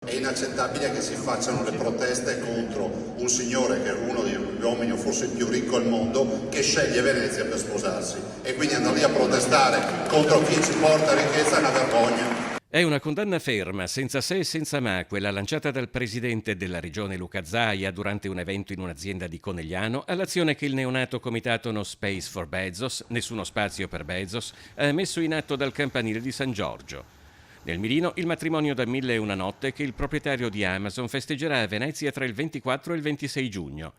È inaccettabile che si facciano le proteste contro un signore che è uno degli uomini, o forse il più ricco al mondo, che sceglie Venezia per sposarsi. E quindi andare lì a protestare contro chi ci porta ricchezza è una vergogna. È una condanna ferma, senza se e senza ma, quella lanciata dal presidente della regione Luca Zaia durante un evento in un'azienda di Conegliano all'azione che il neonato comitato No Space for Bezos, nessuno spazio per Bezos, ha messo in atto dal campanile di San Giorgio. Nel mirino il matrimonio da 1001 notte che il proprietario di Amazon festeggerà a Venezia tra il 24 e il 26 giugno.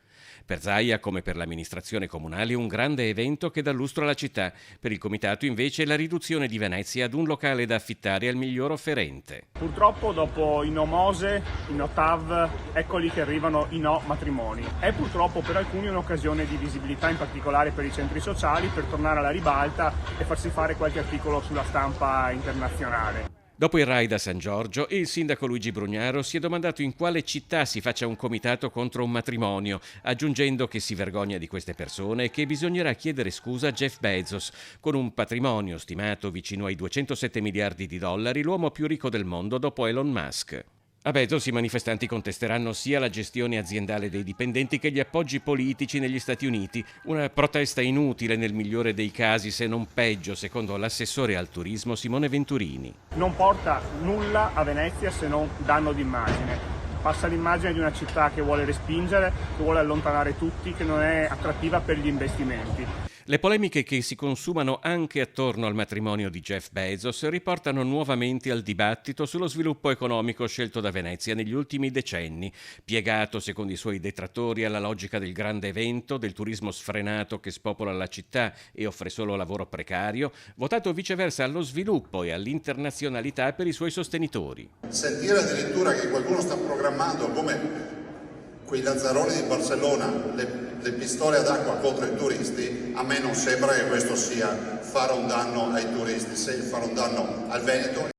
Per Zaia, come per l'amministrazione comunale, un grande evento che dà lustro alla città. Per il comitato, invece, la riduzione di Venezia ad un locale da affittare al miglior offerente. Purtroppo dopo i no Mose, i no TAV, eccoli che arrivano i no matrimoni. È purtroppo per alcuni un'occasione di visibilità, in particolare per i centri sociali, per tornare alla ribalta e farsi fare qualche articolo sulla stampa internazionale. Dopo il raid a San Giorgio, il sindaco Luigi Brugnaro si è domandato in quale città si faccia un comitato contro un matrimonio, aggiungendo che si vergogna di queste persone e che bisognerà chiedere scusa a Jeff Bezos, con un patrimonio stimato vicino ai 207 miliardi di dollari, l'uomo più ricco del mondo dopo Elon Musk. A Bezos i manifestanti contesteranno sia la gestione aziendale dei dipendenti che gli appoggi politici negli Stati Uniti, una protesta inutile nel migliore dei casi, se non peggio, secondo l'assessore al turismo Simone Venturini. Non porta nulla a Venezia se non danno d'immagine. Passa l'immagine di una città che vuole respingere, che vuole allontanare tutti, che non è attrattiva per gli investimenti. Le polemiche che si consumano anche attorno al matrimonio di Jeff Bezos riportano nuovamente al dibattito sullo sviluppo economico scelto da Venezia negli ultimi decenni, piegato secondo i suoi detrattori alla logica del grande evento, del turismo sfrenato che spopola la città e offre solo lavoro precario, votato viceversa allo sviluppo e all'internazionalità per i suoi sostenitori. Sentire addirittura che qualcuno sta programmando, come quei lazzaroni di Barcellona, le pistole ad acqua contro i turisti, a me non sembra che questo sia fare un danno ai turisti, se fare un danno al Veneto